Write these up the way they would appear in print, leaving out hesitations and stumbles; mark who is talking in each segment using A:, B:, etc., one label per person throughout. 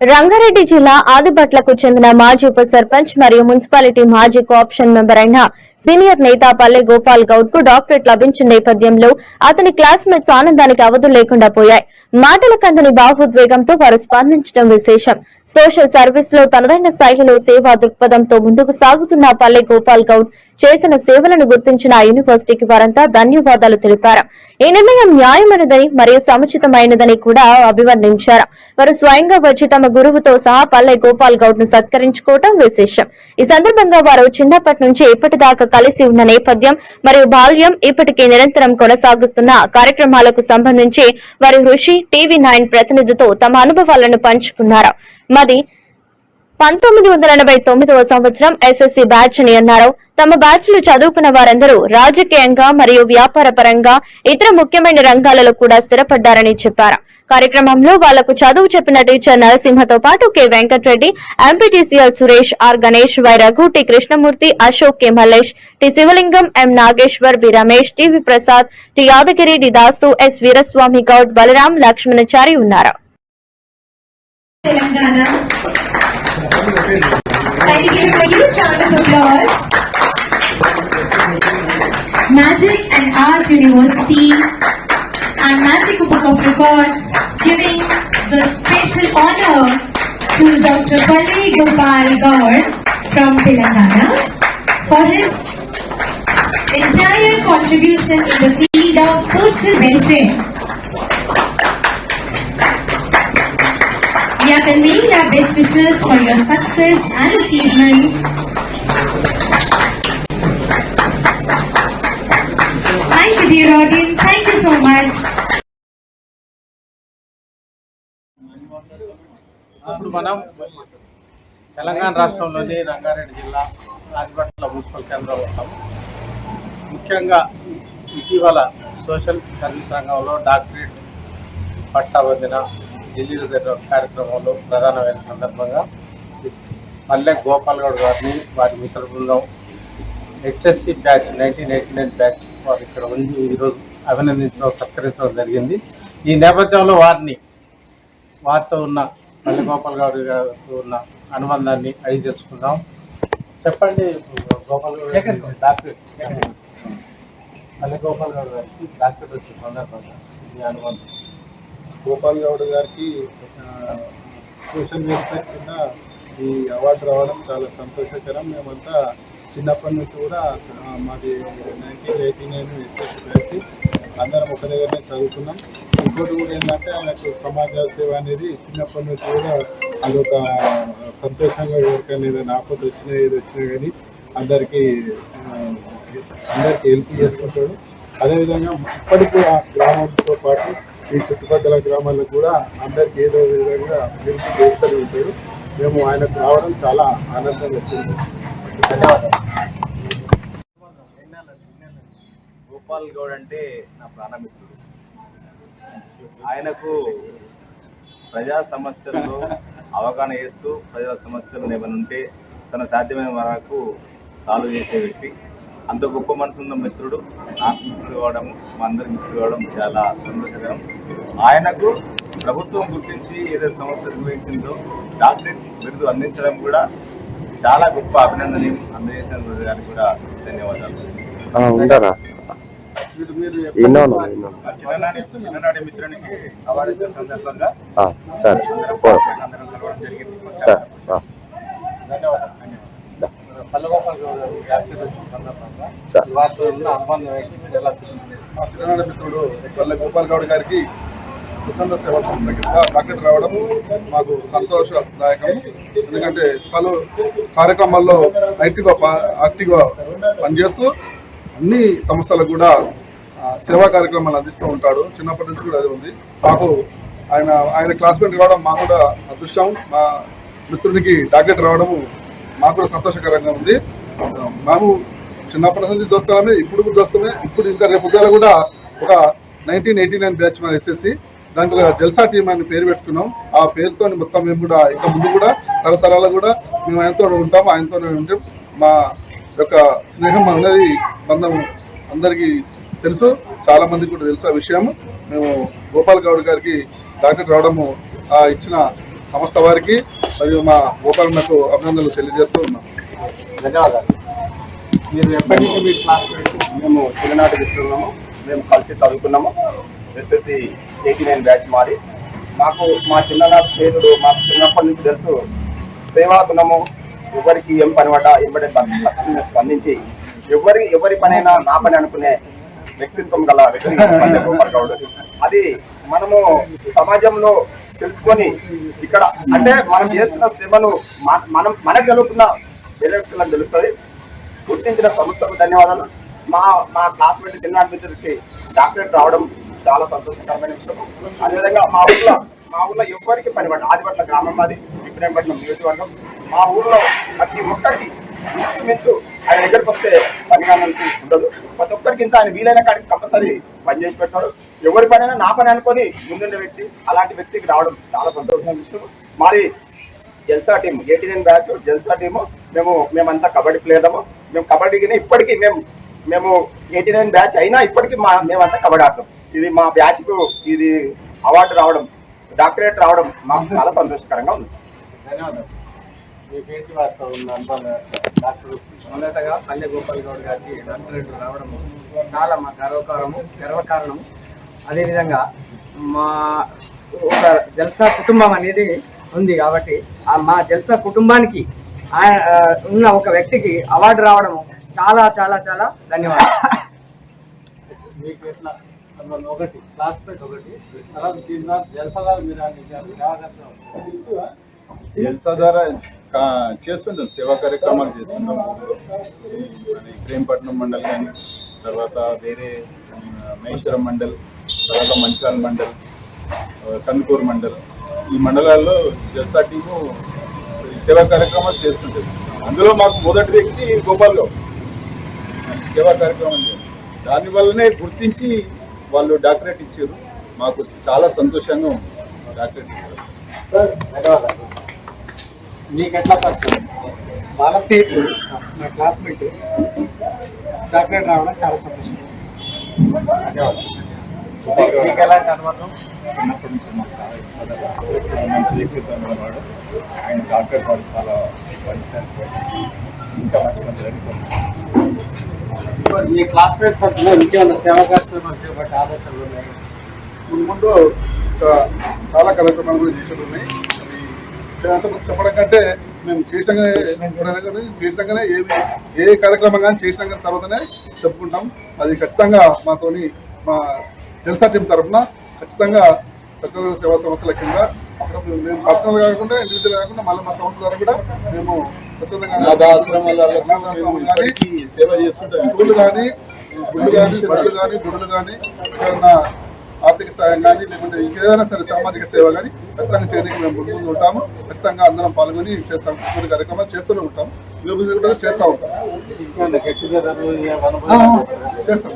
A: రంగారెడ్డి జిల్లా ఆదిబట్లకు చెందిన మాజీ ఉప సర్పంచ్ మరియు మున్సిపాలిటీ మాజీ కోఆప్షన్ మెంబర్ అయిన సీనియర్ నేత పల్లె గోపాల్ గౌడ్ కు డాక్టరేట్ లభించిన నేపథ్యంలో అతని క్లాస్మేట్స్ ఆనందానికి అవధులు లేకుండా పోయాయి. మాటల కందని భావోద్వేగంతో వారు స్పందించడం విశేషం. సోషల్ సర్వీస్ లో తనదైన శైలిలో సేవా దృక్పథంతో ముందుకు సాగుతున్న పల్లె గోపాల్ గౌడ్ చేసిన సేవలను గుర్తించిన ఆ యూనివర్సిటీకి వారంతా ధన్యవాదాలు తెలిపారు. ఈ నిర్ణయం న్యాయమైనదని మరియు సముచితమైనదని కూడా అభివర్ణించారు. వారు స్వయంగా వచ్చి తమ గురువుతో సహా పల్లె గోపాల్ గౌడ్ ను సత్కరించుకోవడం విశేషం. ఈ సందర్భంగా వారు చిన్నప్పటి నుంచి ఇప్పటిదాకా కలిసి ఉన్న నేపథ్యం మరియు బాల్యం ఇప్పటికీ నిరంతరం కొనసాగుతున్న కార్యక్రమాలకు సంబంధించి వారి ఋషి టీవీ9 ప్రతినిధితో తమ అనుభవాలను పంచుకున్నారు. మాది 1989వ సంవత్సరం ఎస్ఎస్సీ బ్యాచ్ అని అన్నారు. తమ బ్యాచ్ లో చదువుకున్న వారందరూ రాజకీయంగా మరియు వ్యాపార పరంగా ఇతర ముఖ్యమైన రంగాలలో కూడా స్థిరపడ్డారని చెప్పారు. కార్యక్రమంలో వాళ్లకు చదువు చెప్పిన టీచర్ నరసింహతో పాటు కె వెంకటరెడ్డి, ఎంపీటీసీఎల్ Suresh, R Ganesh, Y Raghu, T Krishnamurthy, Ashok, K Mallesh, T Shivalingam, M Nageshwar, B Ramesh, TV Prasad, T Yadagiri, D Dasu, S Veeraswamy Goud, Balaram, Lakshmanachari ఉన్నారు.
B: Magic and Art University and Magic Book of Records giving the special honor to Dr. Palle Gopal Gaur from Telangana for his entire contribution in the field of social welfare. We are conveying our best wishes for your success and achievements. Thank you, dear audience. Thank you so much.
C: ఇప్పుడు మనం తెలంగాణ రాష్ట్రంలోని రంగారెడ్డి జిల్లా Adibatla municipal కేంద్రంలో ఉన్నాం. ముఖ్యంగా ఇటీవల social service రంగంలో doctorate పట్టా పొందిన ఢిల్లీ కార్యక్రమంలో ప్రధానమైన సందర్భంగా పల్లె గోపాల్ గౌడ్ గారిని వారి మిత్ర బృందం హెచ్ఎస్సి బ్యాచ్ 1989 బ్యాచ్ వారు ఇక్కడ ఉండి ఈరోజు అభినందించడం, సత్కరించడం జరిగింది. ఈ నేపథ్యంలో వారితో ఉన్న పల్లె గోపాల్ గౌడ్ గారితో ఉన్న అనుబంధాన్ని అడిగి తెలుసుకుందాం. చెప్పండి గోపాల్ గౌడ్ డాక్టరేట్ పల్లె గోపాల్ గౌడ్ గారికి డాక్టరేట్ వచ్చిన సందర్భంగా మీ అనుబంధం.
D: గోపాల్ గౌడ్ గారికి సోషల్ వెల్ఫేర్ కింద ఈ అవార్డు రావడం చాలా సంతోషకరం. మేమంతా చిన్నప్పటి నుంచి కూడా మాది 1989 ఎస్ఎస్సీ బ్యాచ్ అందరం ఒక దగ్గరనే చదువుకున్నాం. ఇంకోటి కూడా ఏంటంటే ఆయనకు సమాజ సేవ అనేది చిన్నప్పటి నుంచి కూడా అదొక సంతోషంగా ఎవరికైనా ఏదైనా ఆపద వచ్చినా ఏది వచ్చినా కానీ అందరికీ హెల్ప్ చేసుకుంటాడు. అదేవిధంగా ఇప్పటికి కూడా గ్రామంతో పాటు ఈ చుట్టుపక్కల గ్రామాలకు కూడా అందరికీ ఏదో విధంగా హెల్ప్ చేస్తూ ఉంటాడు. మేము ఆయనకు రావడం చాలా ఆనందంగా వచ్చింది.
C: ధన్యవాదాలు.
E: గోపాల్ గౌడ్ అంటే నా ప్రాణమిత్రుడు. ఆయనకు ప్రజా సమస్యల్లో అవగాహన చేస్తూ ప్రజల సమస్యలు ఏమైనా ఉంటే తన సాధ్యమైన వరకు సాల్వ్ చేసే వ్యక్తి. అంత గొప్ప మనసు ఉన్న మిత్రుడు నాకు మిత్రుడు కావడం, మా అందరికి మిత్రుడు కావడం చాలా సంతోషకరం. ఆయనకు ప్రభుత్వం గుర్తించి ఏదైతే సంస్థ నిర్వహించిందో డాక్టరేట్ బిరుదు అందించడం కూడా చాలా గొప్ప అభినందనీయం. అందజేసిన గారికి కూడా ధన్యవాదాలు. చిన్ననాటి మిత్రునికి అవార్డు ఇచ్చిన సందర్భంగా అందరం కలవడం జరిగింది.
C: ధన్యవాదాలు. పల్లె గోపాల్ గౌడ్ గారు డాక్టరేట్ వచ్చిన సందర్భంగా వారితో ఉన్న అనుబంధం ఏంటి, మీరు ఎలా తెలియజేస్తారు?
D: మా చిన్ననాటి మిత్రుడు పల్లె గోపాల్ గౌడ్ గారికి స్వతంత్ర సేవా సంస్థ కింద డాక్టరేట్ రావడం మాకు సంతోషదాయకం. ఎందుకంటే పలు కార్యక్రమాల్లో యాక్టివ్గా పనిచేస్తూ అన్ని సంస్థలకు కూడా సేవా కార్యక్రమాలు అందిస్తూ ఉంటాడు. చిన్నప్పటి నుంచి కూడా అది ఉంది. మాకు ఆయన క్లాస్మేట్ రావడం మాకు కూడా అదృష్టం. మా మిత్రునికి డాక్టరేట్ రావడము మాకు కూడా సంతోషకరంగా ఉంది. మేము చిన్నప్పటి నుంచి దోస్తామే, ఇప్పుడు కూడా దోస్తమే. ఇప్పుడు ఇంకా రేపు ఉద్యోగాలు కూడా ఒక 1989 బ్యాచ్ మా ఎస్ఎస్సి దాంట్లో జల్సా టీమ్ అని పేరు పెట్టుకున్నాం. ఆ పేరుతో మొత్తం మేము కూడా ఇంకా ముందు కూడా తరతరాలు కూడా మేము ఆయనతో ఉంటాము, ఆయనతోనే ఉంటాం. మా యొక్క స్నేహం అనేది బంధం అందరికీ తెలుసు, చాలా మందికి కూడా తెలుసు ఆ విషయం. మేము గోపాల్ గౌడ్ గారికి డాక్టరేట్ రావడము ఇచ్చిన సంస్థ వారికి మరియు మా గోపాలన్నకు అభినందనలు తెలియజేస్తూ ఉన్నాం.
C: ధన్యవాదాలు. మీరు ఎప్పటి నుంచి మీ క్లాస్
F: మేము చిన్ననాటి మిత్రులము, మేము కలిసి చదువుకున్నాము. ఎస్ఎస్సి 89 బ్యాచ్ మాది. మాకు మా చిన్ననాటి స్నేహితుడు మాకు చిన్నప్పటి నుంచి తెలుసు. సేవా గుణము, ఎవరికి ఏం పని పడ్డా ఎంబడే తక్షణమే స్పందించి ఎవరి పనైనా నా పని అనుకునే వ్యక్తిత్వం గల వ్యక్తి పల్లె గోపాల్ గౌడ్. అది మనము సమాజంలో తెలుసుకొని ఇక్కడ అంటే మనం చేస్తున్న శ్రమను మనకు జరుగుతున్న వేరే వ్యక్తులకు తెలుస్తుంది. గుర్తించిన సంస్థకు ధన్యవాదాలు. మా క్లాస్మేట్ చిన్నాటి మిత్రుడికి డాక్టరేట్ రావడం చాలా సంతోషకరమైన విషయం. అదేవిధంగా మా ఊళ్ళో ఎవరికి పని పడ్డ ఆదిపట్ల గ్రామం మాది, ఇబ్రహీంపట్నం నియోజకవర్గం. మా ఊళ్ళో ప్రతి ఒక్కరికి ఇంచుమించు ఆయన దగ్గరికి వస్తే పనిగానంటూ ఉండదు. ప్రతి ఒక్కరికి ఇంత ఆయన వీలైన కాడికి కంపల్సరీ పనిచేసి పెడతాడు. ఎవరి పనైనా నా పని అనుకొని ముందుండే వ్యక్తి, అలాంటి వ్యక్తికి రావడం చాలా సంతోషమైన విషయం. మాది జల్సా టీం 89 బ్యాచ్ జల్సా టీము. మేమంతా కబడ్డీ ప్లేయర్లము. మేము కబడ్డీకి ఇప్పటికీ మేము 89 బ్యాచ్ అయినా ఇప్పటికీ మేమంతా కబడ్డీ ఆడతాం. ఇది మా బ్యాచ్కు ఇది అవార్డు రావడం, డాక్టరేట్ రావడం మాకు చాలా సంతోషకరంగా ఉంది.
C: ధన్యవాదాలు. మీ పేరు డాక్టర్ మొదటగా పల్లె గోపాల్ గౌడ్ గారికి డాక్టరేట్ రావడం చాలా మా గర్వకారణము. అదేవిధంగా మా ఒక జల్సా కుటుంబం అనేది ఉంది కాబట్టి మా జల్సా కుటుంబానికి ఉన్న ఒక వ్యక్తికి అవార్డు రావడం చాలా చాలా చాలా ధన్యవాదాలు. మీకు ఎట్లా ఒకటి క్లాస్మేట్ ఒకటి జల్సా మీరు
G: జల్సా ద్వారా చేస్తుంటాం, సేవా కార్యక్రమాలు చేస్తుంటాం. ఇబ్రహీంపట్నం మండల్ కానీ, తర్వాత వేరే మహేశ్వరం మండల్, తర్వాత మంచిర్యాల మండల్, కందుకూరు మండల్, ఈ మండలాల్లో జల్సా టీము సేవా కార్యక్రమాలు చేస్తుంటుంది. అందులో మాకు మొదటి వ్యక్తి గోపాల్ గౌడ్ సేవా కార్యక్రమం చేయాలి. దానివల్లనే గుర్తించి వాళ్ళు డాక్టరేట్ ఇచ్చారు. మాకు చాలా సంతోషంగా ఉంది డాక్టరేట్ ఇచ్చారు.
C: ధన్యవాదాలు. మీకు ఎట్లా పరిచయం? వాళ్ళ స్నేహితులు నా క్లాస్మేట్ డాక్టరేట్ రావడం చాలా సంతోషం. ధన్యవాదాలు. మీకు ఎలాంటి అనుభవం?
G: చిన్నప్పటి నుంచి మాకు చాలా ఇష్టం. మంచి వ్యక్తిత్వం ఉన్నవాడు. ఆయన డాక్టర్ వాడు చాలా ఇంకా మంచి
C: మీ క్లాస్మేట్ తరఫున ఇంకేమైనా సేవా కార్యక్రమాలు చేపట్టే ఆలోచనలు ఉన్నాయి?
D: ముందు చాలా కార్యక్రమాలు కూడా చేసేది ఉన్నాయి. చెప్పడం కంటే మేము చేసినాకనే ఏ కార్యక్రమం కానీ చేసినాక తర్వాతనే చెప్పుకుంటాం. అది ఖచ్చితంగా మాతోని మా జల్సా టీం తరఫున ఖచ్చితంగా స్వచ్ఛంద సేవా సంస్థల కింద అప్పుడు మేము పర్సనల్ కాకుండా ఇండివిజువల్ కాకుండా మళ్ళీ మా సంస్థ ద్వారా కూడా మేము స్వచ్ఛందంగా
G: సేవ చేస్తుంటాం.
D: గుళ్ళు కానీ బడులు కానీ ఏదైనా ఆర్థిక సాయం కానీ లేకుంటే ఇంకేదైనా సరే సామాజిక సేవ కానీ ఖచ్చితంగా చేయడానికి మేము ముందు ఉంటాము. ఖచ్చితంగా అందరం పాల్గొని చేస్తాం. కొన్ని కార్యక్రమాలు చేస్తూనే ఉంటాం. కూడా చేస్తూ ఉంటాం. చేస్తాం.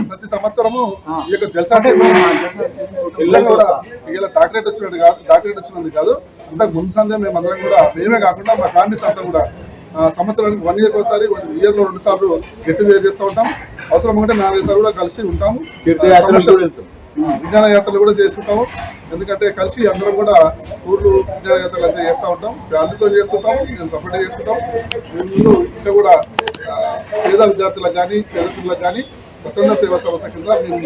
D: ప్రతి సంవత్సరము ఈ యొక్క జల్సా పిల్లలు కూడా ఇలా డాక్టరేట్ వచ్చినది కాదు. అంతకు ముందు సందే మేమందరం కూడా మేమే కాకుండా మా ఫ్యామిలీస్ అంతా కూడా సంవత్సరానికి 1 year ఒకసారి, ఇయర్లో 2 సార్లు గెట్ టుగెదర్ చేస్తూ ఉంటాం. అవసరం ఉంటే 4 సార్లు కూడా కలిసి ఉంటాము. విజ్ఞాన యాత్రలు కూడా చేస్తుంటాము. ఎందుకంటే కలిసి అందరం కూడా ఊర్లు విజ్ఞాన యాత్రలు అంతా చేస్తూ ఉంటాం. ఫ్యామిలీతో చేస్తుంటాం, మేము సపోర్ట్ చేసుకుంటాం. మేము ఇంకా కూడా పేద విద్యార్థులకు కానీ పేద పిల్లలకు కానీ స్వచ్ఛంద సేవా సంస్థ కింద మేము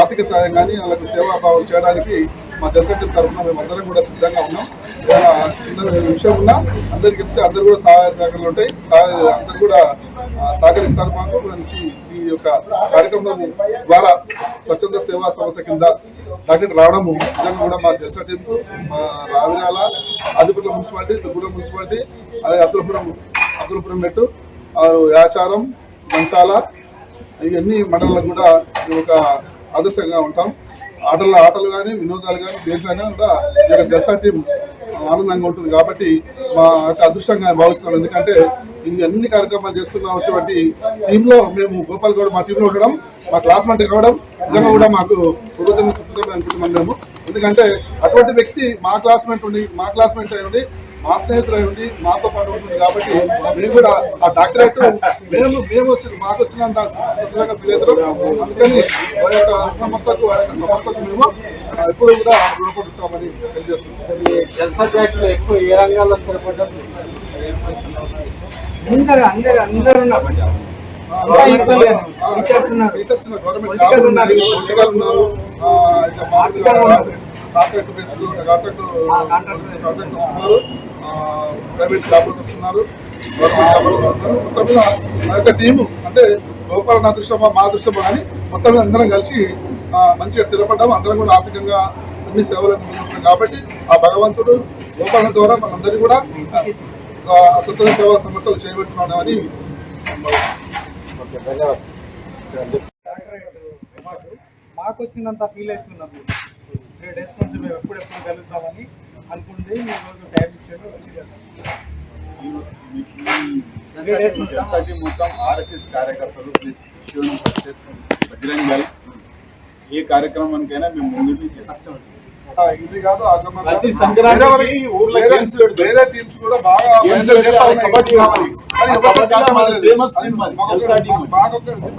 D: ఆర్థిక సాయం కానీ వాళ్ళకి సేవాభావం చేయడానికి మా జల్సా టీం తరఫున మేము అందరం కూడా సిద్ధంగా ఉన్నాం. చిన్న విషయం ఉన్నా అందరికి చెప్తే అందరు కూడా సహాయ సహకారాలు ఉంటాయి. అందరు కూడా సహకరిస్తారు మాకు. ఈ యొక్క కార్యక్రమం ద్వారా స్వచ్ఛంద సేవా సంస్థ కింద డాక్టరేట్ రావడము నిజంగా కూడా మా జల్సా టీంకు, మా రావిరాల, ఆదిపట్ల మున్సిపాలిటీ, దుగ్గూడెం మున్సిపాలిటీ, అదే అతులపురం మెట్టు, యాచారం, మంచాల, ఇవన్నీ మండలాలకు కూడా ఒక ఆదర్శంగా ఉంటాం. ఆటలు కానీ వినోదాలు కానీ దేంట్లైనా కూడా జల్సా టీం ఆనందంగా ఉంటుంది. కాబట్టి మా యొక్క అదృష్టంగా భావిస్తున్నాం. ఎందుకంటే ఇవి అన్ని కార్యక్రమాలు చేస్తున్నటువంటి టీంలో మేము గోపాల్ గౌడ్ మా టీంలో ఉండడం, మా క్లాస్మేట్ కావడం నిజంగా కూడా మాకు అనుకుంటున్నాం మేము. ఎందుకంటే అటువంటి వ్యక్తి మా క్లాస్మేట్ అయి ఉండి మా స్నేహితులై ఉండి మాతో పాటు ఉంటుంది కాబట్టి మేము కూడా ఆ డాక్టరేట్ మేము వచ్చి మాకు వచ్చినంత సంతోషంగా ఫీల్ అవుతారు. అందుకని వారి యొక్క సంస్థకు మేము ఎప్పుడు కూడా రుణపడుతామని తెలియజేస్తున్నాం.
C: జల్సా జాతిలో ఎక్కువ ఏ రంగాల్లో స్థిరపడ్డారు?
F: అందరూ ఉన్నారు.
D: టీచర్స్ ఉన్నారు, గవర్నమెంట్ జాబ్ ఉన్నారు, పొలిటికల్ ఉన్నారు, కాంట్రాక్ట్ బేస్డ్ కాంట్రాక్ట్ ఉన్నారు, ప్రైవేట్ జాబులు వస్తున్నారు, గవర్నమెంట్ జాబులు ఉన్నారు. మొత్తం మీద మా యొక్క టీము అంటే గోపాల నా దృశ్యమా మా దృశ్యమా అని మొత్తం మీద అందరం కలిసి మంచిగా స్థిరపడ్డాము. అందరం కూడా ఆర్థికంగా అన్ని సేవలు అందిస్తున్నాం కాబట్టి ఆ భగవంతుడు గోపాల ద్వారా మనందరినీ కూడా స్వతంత్ర సేవా సంస్థలు చేయబెట్టున్నామని
C: మాకు వచ్చినంత ఫీల్ అవుతున్నాం. 3 days నుంచి మేము ఎప్పుడెప్పుడు కలుద్దామని అనుకుంటే ఈరోజు టైం ఇచ్చాడు.
G: జల్సా టీం మొత్తం RSS కార్యకర్తలు ప్లస్ బజరంగ్ దళ్ ఏ కార్యక్రమానికైనా మేము ముందు చేస్తాం.
D: ఈజీ కాదు.
G: ప్రతి సంక్రాంతికి ఊర్లో గేమ్స్ పెడతారు.
D: వేరే టీమ్స్ కూడా బాగా
G: కబడ్డీ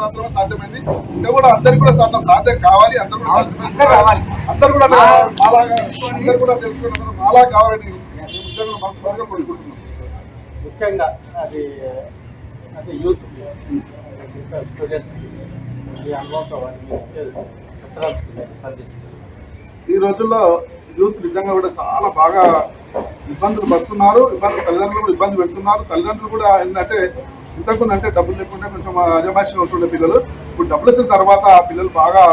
D: మాత్రమే సాధ్యమైంది. ఇంకా కూడా అందరికి కూడా సాధ్యం కావాలి. అందరూ కూడా అందరూ కూడా అందరూ కూడా తెలుసుకున్న మాలా కావాలని ఉద్యోగం మనస్ఫూర్తిగా కోరుకుంటున్నాం.
C: ముఖ్యంగా అది అంటే యూత్ స్టూడెంట్స్ ఈ అనుభవంతో
D: ఈ రోజుల్లో యూత్ నిజంగా కూడా చాలా బాగా ఇబ్బందులు పడుతున్నారు. తల్లిదండ్రులు కూడా ఇబ్బంది పెడుతున్నారు. తల్లిదండ్రులు కూడా ఏంటంటే ఇంతకుముందు అంటే డబ్బులు లేకుండా కొంచెం అజమాయిషిగా ఉంటుండే పిల్లలు. ఇప్పుడు డబ్బులు వచ్చిన తర్వాత పిల్లలు బాగా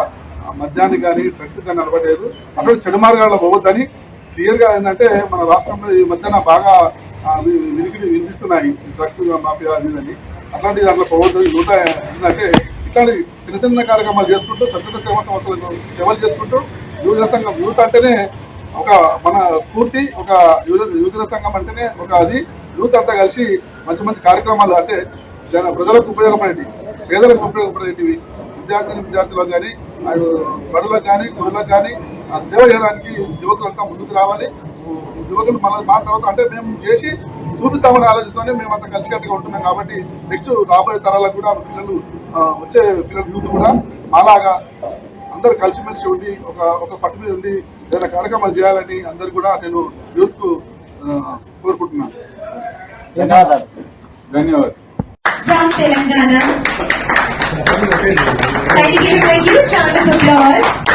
D: మద్యానికి కానీ డ్రగ్స్ కానీ అలవాటయ్యారు. అటువంటి చెడు మార్గాల్లో పోవద్దని క్లియర్గా ఏంటంటే మన రాష్ట్రంలో ఈ మధ్యన బాగా వినిపిస్తున్నాయి డ్రగ్స్ మాఫియా అని. అట్లాంటి దాంట్లో పోవద్దు. యువత ఏంటంటే ఇట్లాంటి చిన్న చిన్న కార్యక్రమాలు చేసుకుంటూ స్వచ్ఛత సేవా సంస్థలకు సేవలు చేసుకుంటూ యువజన సంఘం యూత్ అంటేనే ఒక మన స్ఫూర్తి. ఒక యువజన సంఘం అంటేనే ఒక అది యూత్ అంతా కలిసి మంచి మంచి కార్యక్రమాలు అంటే ప్రజలకు ఉపయోగపడేవి, పేదలకు ఉపయోగపడేటివి, విద్యార్థులకు కానీ బడులకు కానీ గురులకు కానీ సేవ చేయడానికి యువకులు అంతా ముందుకు రావాలి. యువకులు మా తర్వాత అంటే మేము చేసి చూపిద్దామని ఆలోచనతోనే మేము అంతా కలిసికట్టుగా ఉంటున్నాం. కాబట్టి నెక్స్ట్ రాబోయే తరాలకు కూడా పిల్లలు వచ్చే పిల్లలు యూత్ కూడా మాలాగా అందరూ కలిసిమెలిసి ఉండి ఒక పట్టు మీద ఉండి ఏదైనా కార్యక్రమాలు చేయాలని అందరు కూడా నేను యూత్ కు కోరుకుంటున్నాను.
G: ధన్యవాదాలు.
B: From Telangana. Can you give a huge round of applause?